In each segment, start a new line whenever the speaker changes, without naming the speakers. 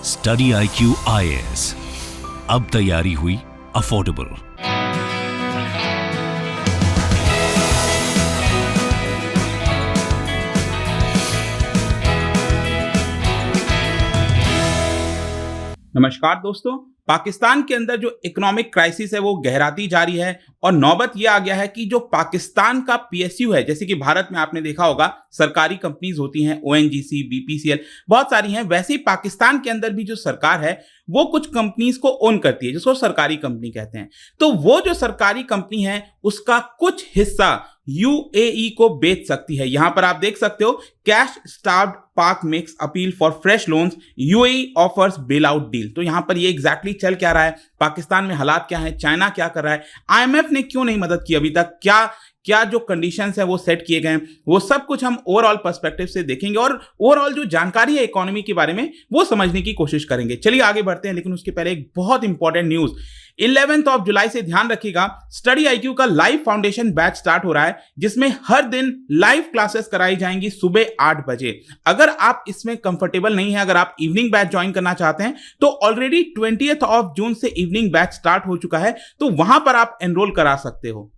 Study IQ IAS, अब तैयारी हुई अफोर्डेबल।
नमस्कार दोस्तों, पाकिस्तान के अंदर जो इकोनॉमिक क्राइसिस है वो गहराती जा रही है और नौबत ये आ गया है कि जो पाकिस्तान का PSU है, जैसे कि भारत में आपने देखा होगा सरकारी कंपनीज होती हैं, ONGC, BPCL बहुत सारी हैं, वैसे ही पाकिस्तान के अंदर भी जो सरकार है वो कुछ कंपनीज को ओन करती है जिसको सरकारी कंपनी कहते हैं। तो वो जो सरकारी कंपनी है उसका कुछ हिस्सा UAE को बेच सकती है। यहां पर आप देख सकते हो, कैश स्टार्व्ड पाक makes appeal for fresh loans, UAE offers bail out deal. तो यहां पर ये एग्जैक्टली चल क्या रहा है, पाकिस्तान में हालात क्या है, चाइना क्या कर रहा है, IMF ने क्यों नहीं मदद की अभी तक, क्या जो कंडीशंस है वो सेट किए गए हैं, वो सब कुछ हम ओवरऑल पर्सपेक्टिव से देखेंगे और ओवरऑल जो जानकारी है इकोनॉमी के बारे में वो समझने की कोशिश करेंगे। चलिए आगे बढ़ते हैं, लेकिन उसके पहले एक बहुत इंपॉर्टेंट न्यूज। 11 जुलाई से ध्यान रखिएगा, स्टडी IQ का लाइव फाउंडेशन बैच स्टार्ट हो रहा है जिसमें हर दिन लाइव क्लासेस कराई जाएंगी सुबह 8 बजे। अगर आप इसमें कंफर्टेबल नहीं है, अगर आप इवनिंग बैच ज्वाइन करना चाहते हैं तो ऑलरेडी 20 जून से इवनिंग बैच स्टार्ट हो चुका है, तो वहां पर आप एनरोल करा सकते हो।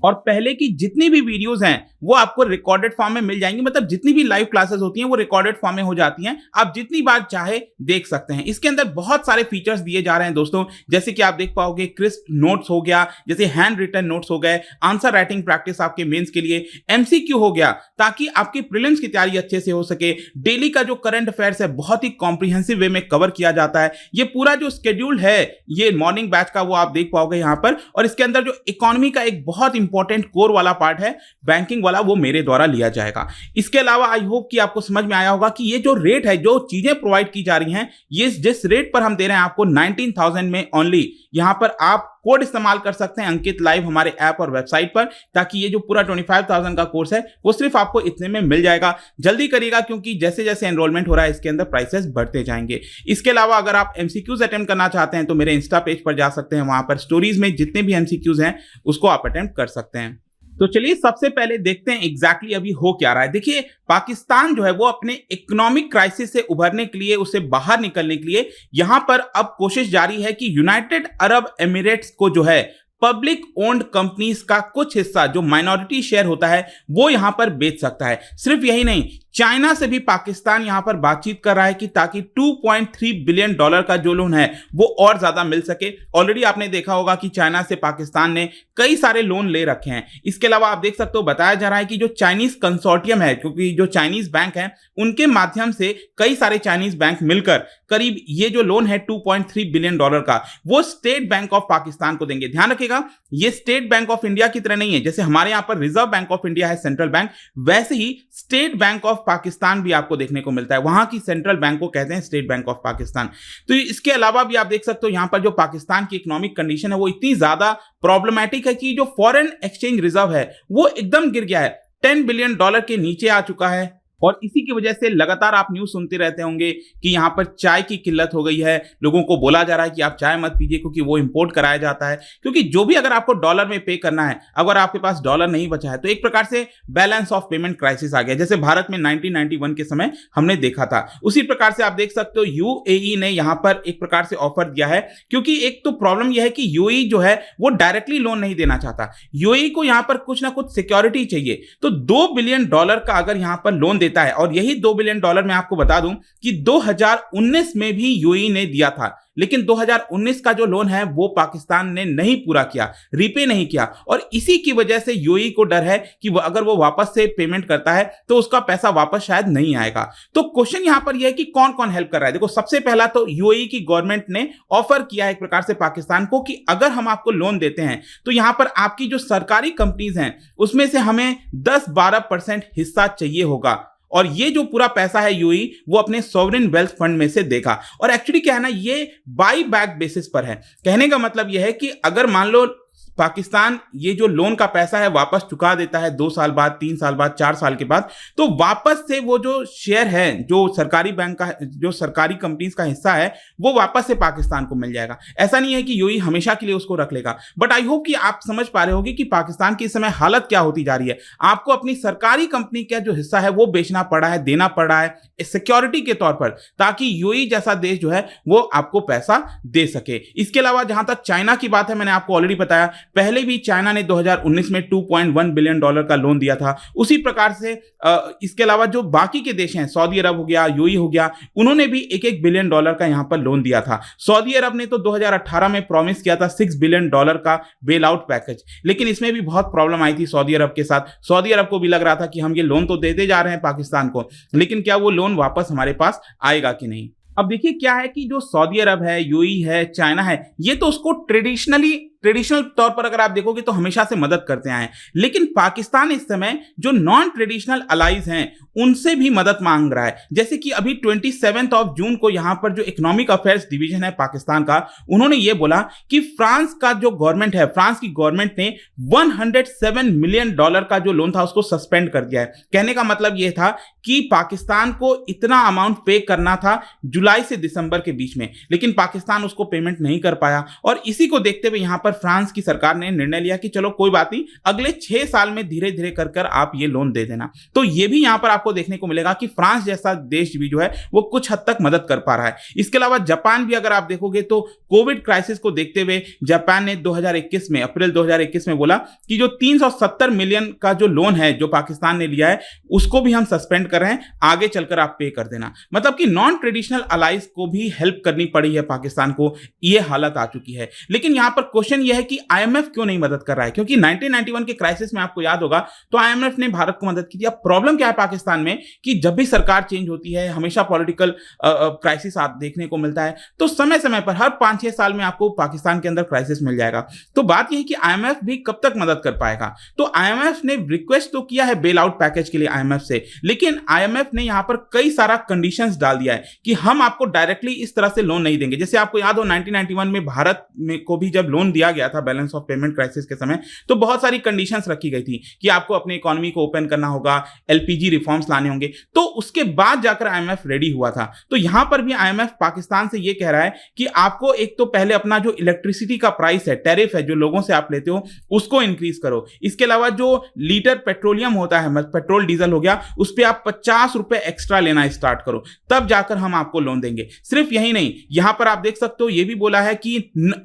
और पहले की जितनी भी वीडियोस हैं वो आपको रिकॉर्डेड फॉर्म में मिल जाएंगी, मतलब जितनी भी लाइव क्लासेस होती हैं वो रिकॉर्डेड फॉर्म में हो जाती हैं, आप जितनी बार चाहे देख सकते हैं। इसके अंदर बहुत सारे फीचर्स दिए जा रहे हैं दोस्तों, जैसे कि आप देख पाओगे क्रिस्प नोट्स हो गया, जैसे हैंड रिटन नोट्स हो गए, आंसर राइटिंग प्रैक्टिस आपके मेंस के लिए, MCQ हो गया ताकि आपकी प्रीलिम्स की तैयारी अच्छे से हो सके, डेली का जो करंट अफेयर्स है बहुत ही कॉम्प्रिहेंसिव वे में कवर किया जाता है। ये पूरा जो स्केड्यूल है ये मॉर्निंग बैच का वो आप देख पाओगे यहां पर। और इसके अंदर जो इकोनॉमी का एक बहुत इंपॉर्टेंट कोर वाला पार्ट है बैंकिंग वाला, वो मेरे द्वारा लिया जाएगा। इसके अलावा आई होप कि आपको समझ में आया होगा कि ये जो रेट है, जो चीजें प्रोवाइड की जा रही हैं, ये जिस रेट पर हम दे रहे हैं आपको 19,000 में ओनली, यहां पर आप कोड इस्तेमाल कर सकते हैं अंकित लाइव हमारे ऐप और वेबसाइट पर, ताकि ये जो पूरा 25,000 का कोर्स है वो सिर्फ आपको इतने में मिल जाएगा। जल्दी करिएगा क्योंकि जैसे जैसे एनरोलमेंट हो रहा है इसके अंदर प्राइसेस बढ़ते जाएंगे। इसके अलावा अगर आप MCQs अटेम्प्ट करना चाहते हैं तो मेरे इंस्टा पेज पर जा सकते हैं, वहां पर स्टोरीज में जितने भी MCQs हैं उसको आप अटेम्प्ट कर सकते हैं। तो चलिए सबसे पहले देखते हैं एग्जैक्टली अभी हो क्या रहा है। देखिए, पाकिस्तान जो है वो अपने इकोनॉमिक क्राइसिस से उभरने के लिए, उससे बाहर निकलने के लिए यहां पर अब कोशिश जारी है कि यूनाइटेड अरब एमिरेट्स को जो है पब्लिक ओन्ड कंपनीज का कुछ हिस्सा जो माइनॉरिटी शेयर होता है वो यहां पर बेच सकता है। सिर्फ यही नहीं, चाइना से भी पाकिस्तान यहां पर बातचीत कर रहा है कि ताकि $2.3 बिलियन का जो लोन है वो और ज्यादा मिल सके। ऑलरेडी आपने देखा होगा कि चाइना से पाकिस्तान ने कई सारे लोन ले रखे हैं। इसके अलावा आप देख सकते हो, बताया जा रहा है कि जो चाइनीज कंसोर्टियम है, क्योंकि जो चाइनीज बैंक है उनके माध्यम से कई सारे चाइनीज बैंक मिलकर करीब ये जो लोन है $2.3 बिलियन का वो स्टेट बैंक ऑफ पाकिस्तान को देंगे। ध्यान रखिएगा, ये स्टेट बैंक ऑफ इंडिया की तरह नहीं है। जैसे हमारे यहां पर रिजर्व बैंक ऑफ इंडिया है सेंट्रल बैंक, वैसे ही स्टेट बैंक ऑफ पाकिस्तान भी आपको देखने को मिलता है। वहां की सेंट्रल बैंक को कहते हैं स्टेट बैंक ऑफ पाकिस्तान। तो इसके अलावा भी आप देख सकते हो यहां पर जो पाकिस्तान की इकोनॉमिक कंडीशन है वो इतनी ज्यादा प्रॉब्लमैटिक है कि जो फॉरेन एक्सचेंज रिजर्व है वो एकदम गिर गया है, $10 बिलियन के नीचे आ चुका है। और इसी की वजह से लगातार आप न्यूज सुनते रहते होंगे कि यहां पर चाय की किल्लत हो गई है। लोगों को बोला जा रहा है कि आप चाय मत पीजिए क्योंकि वो इंपोर्ट कराया जाता है, क्योंकि जो भी अगर आपको डॉलर में पे करना है, अगर आपके पास डॉलर नहीं बचा है तो एक प्रकार से बैलेंस ऑफ पेमेंट क्राइसिस आ गया, जैसे भारत में 1991 के समय हमने देखा था। उसी प्रकार से आप देख सकते हो UAE ने यहां पर एक प्रकार से ऑफर दिया है, क्योंकि एक तो प्रॉब्लम यह है कि UAE जो है वो डायरेक्टली लोन नहीं देना चाहता। UAE को यहां पर कुछ ना कुछ सिक्योरिटी चाहिए, तो $2 बिलियन का अगर यहां पर लोन देता है, और यही $2 बिलियन मैं आपको बता दूं कि 2019 में भी UAE ने दिया था, लेकिन 2019 का जो लोन है वो पाकिस्तान ने नहीं पूरा किया, रीपे नहीं किया, और इसी की वजह से UAE को डर है कि अगर वो वापस से पेमेंट करता है तो उसका पैसा वापस शायद नहीं आएगा। तो क्वेश्चन यहां पर यह है कि कौन कौन हेल्प कर रहा है। देखो, सबसे पहला तो UAE की गवर्नमेंट ने ऑफर किया है एक प्रकार से पाकिस्तान को कि अगर हम आपको लोन देते हैं तो यहां पर आपकी जो सरकारी कंपनीज हैं उसमें से हमें 10-12% हिस्सा चाहिए होगा, और ये जो पूरा पैसा है UAE वो अपने सॉवरेन वेल्थ फंड में से देगा। और एक्चुअली क्या है ना, ये बाई बैक बेसिस पर है। कहने का मतलब यह है कि अगर मान लो पाकिस्तान ये जो लोन का पैसा है वापस चुका देता है 2 साल बाद, 3 साल बाद, 4 साल के बाद, तो वापस से वो जो शेयर है जो सरकारी बैंक का, जो सरकारी कंपनीज का हिस्सा है, वो वापस से पाकिस्तान को मिल जाएगा। ऐसा नहीं है कि यूएई हमेशा के लिए उसको रख लेगा, बट आई होप कि आप समझ पा रहे होंगे कि पाकिस्तान की इस समय हालत क्या होती जा रही है। आपको अपनी सरकारी कंपनी का जो हिस्सा है वो बेचना पड़ा है, देना पड़ा है सिक्योरिटी के तौर पर, ताकि यूएई जैसा देश जो है वो आपको पैसा दे सके। इसके अलावा जहां तक चाइना की बात है, मैंने आपको ऑलरेडी बताया, पहले भी चाइना ने 2019 में $2.1 बिलियन का लोन दिया था। उसी प्रकार से इसके अलावा जो बाकी के देश हैं, सऊदी अरब हो गया, यूएई हो गया, उन्होंने भी $1 बिलियन का यहां पर लोन दिया था। सऊदी अरब ने तो 2018 में प्रॉमिस किया था $6 बिलियन का बेल आउट पैकेज, लेकिन इसमें भी बहुत प्रॉब्लम आई थी सऊदी अरब के साथ। सऊदी अरब को भी लग रहा था कि हम ये लोन तो देते जा रहे हैं पाकिस्तान को, लेकिन क्या वो लोन वापस हमारे पास आएगा कि नहीं। अब देखिए क्या है कि जो सऊदी अरब है, यूएई है, चाइना है, ये तो उसको ट्रेडिशनल तौर पर अगर आप देखोगे तो हमेशा से मदद करते आए हैं, लेकिन पाकिस्तान इस समय जो नॉन ट्रेडिशनल अलाइज हैं उनसे भी मदद मांग रहा है। जैसे कि अभी 27 जून को यहां पर जो इकोनॉमिक अफेयर्स डिवीजन है पाकिस्तान का, उन्होंने ये बोला कि फ्रांस का जो गवर्नमेंट है, फ्रांस की गवर्नमेंट ने $107 मिलियन का जो लोन था उसको सस्पेंड कर दिया है। कहने का मतलब यह था कि पाकिस्तान को इतना अमाउंट पे करना था जुलाई से दिसंबर के बीच में, लेकिन पाकिस्तान उसको पेमेंट नहीं कर पाया, और इसी को देखते हुए यहां पर फ्रांस की सरकार ने निर्णय लिया कि चलो कोई बात नहीं, अगले 6 साल में धीरे धीरे कर आप ये लोन दे देना। तो ये भी यहां पर आपको देखने को मिलेगा कि फ्रांस जैसा देश भी जो है वो कुछ हद तक मदद कर पा रहा है। इसके अलावा जापान भी अगर आप देखोगे तो कोविड क्राइसिस को देखते हुए जापान ने 2021 में, अप्रैल 2021 में बोला कि जो 370 मिलियन का जो लोन है जो पाकिस्तान ने लिया है उसको भी हम सस्पेंड कर रहे हैं, आगे चलकर आप पे कर देना। मतलब कि नॉन ट्रेडिशनल अलाइज को भी हेल्प करनी पड़ी है पाकिस्तान को, ये हालत आ चुकी है। लेकिन यहां पर क्वेश्चन यह है कि आईएमएफ क्यों नहीं मदद कर रहा है, क्योंकि 1991 के क्राइसिस में आपको याद होगा तो आईएमएफ ने भारत को मदद की थी। अब प्रॉब्लम क्या है पाकिस्तान में कि जब भी सरकार चेंज होती है हमेशा पॉलिटिकल क्राइसिस आप देखने को मिलता है, तो समय समय पर हर 5-6 साल में आपको पाकिस्तान के अंदर क्राइसिस मिल जाएगा। तो बात यह है कि आईएमएफ भी कब तक मदद कर पाएगा। तो आईएमएफ ने रिक्वेस्ट तो किया है बेल आउट पैकेज के लिए आईएमएफ से, लेकिन आईएमएफ ने यहां पर कई सारा कंडीशंस डाल दिया है कि हम आपको डायरेक्टली इस तरह से लोन नहीं देंगे। जैसे आपको याद हो 1991 में भारत में को भी जब लोन दिया गया था बैलेंस ऑफ पेमेंट क्राइसिस के समय, तो बहुत सारी कंडीशंस रखी गई थी कि आपको अपनी इकोनॉमी को ओपन करना होगा, एलपीजी रिफॉर्म्स लाने होंगे, तो उसके बाद जाकर आईएमएफ रेडी हुआ था। तो यहां पर भी आईएमएफ पाकिस्तान से यह कह रहा है कि आपको एक तो पहले अपना जो इलेक्ट्रिसिटी का प्राइस है, टैरिफ है जो लोगों से आप लेते हो, उसको इंक्रीज करो। इसके अलावा जो लीटर पेट्रोलियम होता है, पेट्रोल डीजल हो गया, उस पर आप 50 रुपए एक्स्ट्रा लेना स्टार्ट करो, तब जाकर हम आपको लोन देंगे। सिर्फ यही नहीं, यहां पर आप देख सकते हो यह भी बोला है कि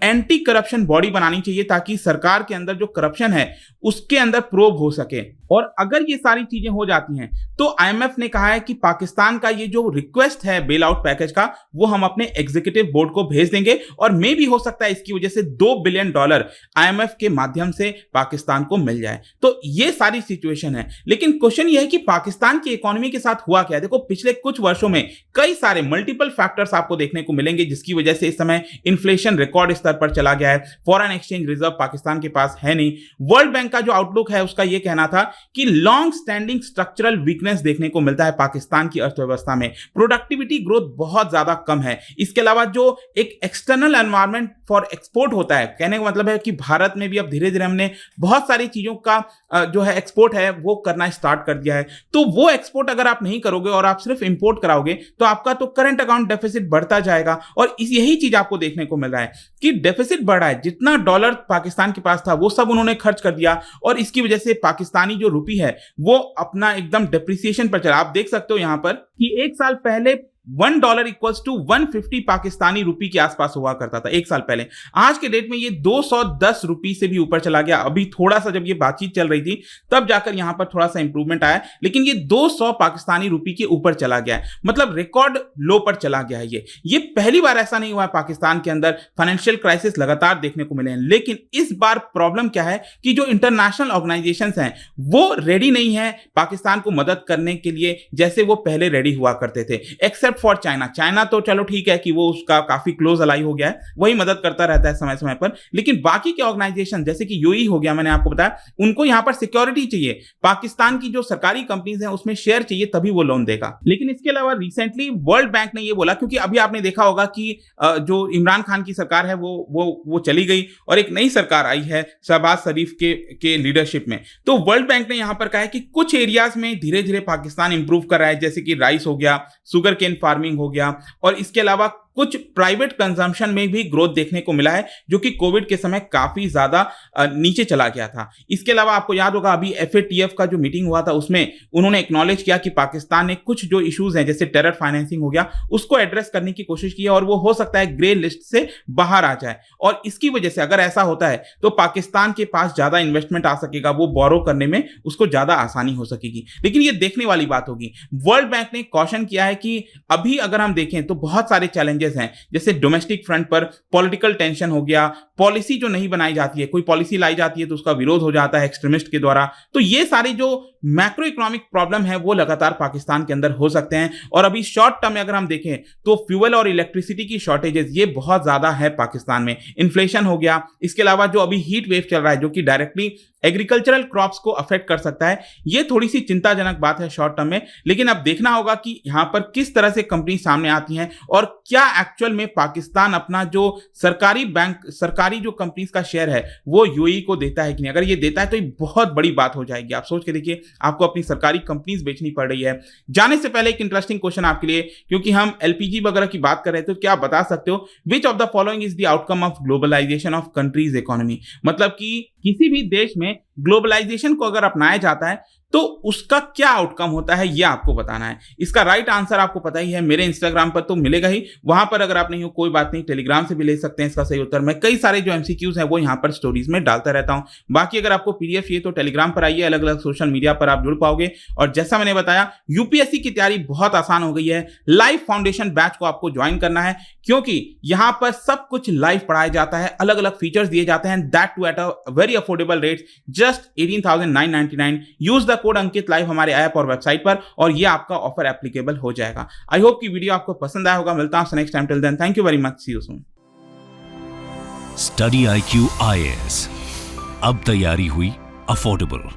एंटी करप्शन बॉडी बनानी चाहिए ताकि सरकार के अंदर जो करप्शन है उसके अंदर प्रोब हो सके। और अगर ये सारी चीजें हो जाती हैं तो आईएमएफ ने कहा है कि पाकिस्तान का ये जो रिक्वेस्ट है बेल आउट पैकेज का, वो हम अपने एग्जीक्यूटिव बोर्ड को भेज देंगे, और मे भी हो सकता है इसकी वजह से $2 बिलियन आईएमएफ के माध्यम से पाकिस्तान को मिल जाए। तो ये सारी सिचुएशन है। लेकिन क्वेश्चन ये है कि पाकिस्तान की इकोनॉमी के साथ हुआ क्या। देखो पिछले कुछ वर्षों में कई सारे मल्टीपल फैक्टर्स आपको देखने को मिलेंगे जिसकी वजह से इस समय इन्फ्लेशन रिकॉर्ड स्तर पर चला गया है। फॉरेन एक्सचेंज रिजर्व पाकिस्तान के पास है नहीं। वर्ल्ड बैंक का जो आउटलुक है उसका यह कहना था कि लॉन्ग स्टैंडिंग स्ट्रक्चरल वीकनेस देखने को मिलता है पाकिस्तान की अर्थव्यवस्था में, प्रोडक्टिविटी ग्रोथ बहुत ज्यादा कम है। इसके अलावा जो एक एक्सटर्नल एनवायरनमेंट फॉर एक्सपोर्ट होता है, कहने का मतलब है कि भारत में भी अब धीरे धीरे हमने बहुत सारी चीजों का जो है एक्सपोर्ट है वो करना स्टार्ट कर दिया है। तो वो एक्सपोर्ट अगर आप नहीं करोगे और आप सिर्फ इंपोर्ट कराओगे तो आपका तो करंट अकाउंट डेफिसिट बढ़ता जाएगा। और यही चीज आपको देखने को मिल रहा है कि डेफिसिट बढ़ा है, जितना डॉलर पाकिस्तान के पास था वो सब उन्होंने खर्च कर दिया, और इसकी वजह से पाकिस्तानी जो रुपी है वो अपना एकदम डिप्रिसिएशन पर चला। आप देख सकते हो यहां पर कि एक साल पहले $1 इक्वल्स टू 150 पाकिस्तानी रुपी के आसपास हुआ करता था एक साल पहले। आज के डेट में ये 210 रुपी से भी ऊपर चला गया। अभी थोड़ा सा जब ये बातचीत चल रही थी तब जाकर यहां पर थोड़ा सा इंप्रूवमेंट आया, लेकिन ये 200 पाकिस्तानी रुपी के ऊपर चला गया है, मतलब रिकॉर्ड लो पर चला गया है। ये पहली बार ऐसा नहीं हुआ है पाकिस्तान के अंदर। फाइनेंशियल क्राइसिस लगातार देखने को मिले हैं, लेकिन इस बार प्रॉब्लम क्या है कि जो इंटरनेशनल ऑर्गेनाइजेशंस हैं वो रेडी नहीं है पाकिस्तान को मदद करने के लिए जैसे वो पहले रेडी हुआ करते थे, except except for China. China तो चलो ठीक है कि वो उसका काफी क्लोज अलाई हो गया है, वही मदद करता रहता है समय समय पर, लेकिन बाकी के ऑर्गेनाइजेशन जैसे कि यूएई हो गया, मैंने आपको बताया, उनको यहां पर सिक्योरिटी चाहिए, पाकिस्तान की जो सरकारी कंपनीज हैं उसमें शेयर चाहिए, तभी वो लोन देगा। लेकिन इसके अलावा रिसेंटली वर्ल्ड बैंक ने ये बोला, क्योंकि अभी आपने देखा होगा कि जो इमरान खान की सरकार है वो चली गई और एक नई सरकार आई है शहबाज शरीफ के लीडरशिप में। तो वर्ल्ड बैंक ने यहां पर कहा है कि कुछ एरियाज में धीरे धीरे पाकिस्तान इंप्रूव कर रहा है, जैसे कि राइस हो गया, शुगर केन फार्मिंग हो गया, और इसके अलावा कुछ प्राइवेट कंजम्पशन में भी ग्रोथ देखने को मिला है, जो कि कोविड के समय काफी ज्यादा नीचे चला गया था। इसके अलावा आपको याद होगा अभी FATF का जो मीटिंग हुआ था उसमें उन्होंने एक्नॉलेज किया कि पाकिस्तान ने कुछ जो इश्यूज हैं जैसे टेरर फाइनेंसिंग हो गया उसको एड्रेस करने की कोशिश की है, और वो हो सकता है ग्रे लिस्ट से बाहर आ जाए, और इसकी वजह से अगर ऐसा होता है तो पाकिस्तान के पास ज्यादा इन्वेस्टमेंट आ सकेगा, वो बोरो करने में उसको ज्यादा आसानी हो सकेगी। लेकिन ये देखने वाली बात होगी। वर्ल्ड बैंक ने कॉशन किया है कि अभी अगर हम देखें तो बहुत सारे चैलेंजेस हैं, जैसे डोमेस्टिक फ्रंट पर पॉलिटिकल टेंशन हो गया, पॉलिसी जो नहीं बनाई जाती है, कोई पॉलिसी लाई जाती है तो उसका विरोध हो जाता है एक्सट्रीमिस्ट के द्वारा। तो ये सारे जो मैक्रो इकोनॉमिक प्रॉब्लम है वो लगातार पाकिस्तान के अंदर हो सकते हैं। और अभी शॉर्ट टर्म में अगर हम देखें तो फ्यूल और इलेक्ट्रिसिटी की शॉर्टेजेस ये बहुत ज्यादा है पाकिस्तान में, इन्फ्लेशन हो गया, इसके अलावा जो अभी हीट वेव चल रहा है जो कि डायरेक्टली एग्रीकल्चरल क्रॉप्स को अफेक्ट कर सकता है, ये थोड़ी सी चिंताजनक बात है शॉर्ट टर्म में। लेकिन अब देखना होगा कि यहां पर किस तरह से कंपनी सामने आती हैं और क्या एक्चुअल में पाकिस्तान अपना जो सरकारी जो कंपनीज का शेयर है वो यूएई को देता है कि नहीं। अगर ये देता है तो ये बहुत बड़ी बात हो जाएगी। आप सोच के देखिए, आपको अपनी सरकारी कंपनीज बेचनी पड़ रही है। जाने से पहले एक इंटरेस्टिंग क्वेश्चन आपके लिए, क्योंकि हम एलपीजी वगैरह की बात कर रहे थे, तो क्या आप बता सकते हो which of the following is the outcome of globalisation of countries economy? मतलब कि किसी भी देश में ग्लोबलाइजेशन को अगर अपनाया जाता है तो उसका क्या आउटकम होता है, यह आपको बताना है। इसका राइट आंसर आपको पता ही है, मेरे इंस्टाग्राम पर तो मिलेगा ही, वहां पर अगर आप नहीं हो कोई बात नहीं, टेलीग्राम से भी ले सकते हैं इसका सही उत्तर। मैं कई सारे जो एमसीक्यूज हैं वो यहां पर स्टोरीज में डालता रहता हूं। बाकी अगर आपको पीडीएफ चाहिए तो टेलीग्राम पर आइए, अलग अलग सोशल मीडिया पर आप जुड़ पाओगे। और जैसा मैंने बताया, यूपीएससी की तैयारी बहुत आसान हो गई है। लाइव फाउंडेशन बैच को आपको ज्वाइन करना है, क्योंकि यहां पर सब कुछ लाइव पढ़ाया जाता है, अलग अलग फीचर्स दिए जाते हैं, that too at a very affordable rate, just 18,999। Use the code Ankit live हमारे ऐप और वेबसाइट पर, और ये आपका ऑफर एप्लीकेबल हो जाएगा। आई होप कि वीडियो आपको पसंद आया होगा। मिलता हूं next time, till then thank you very much, see you soon.
Study IQ IAS, अब तैयारी हुई अफोर्डेबल।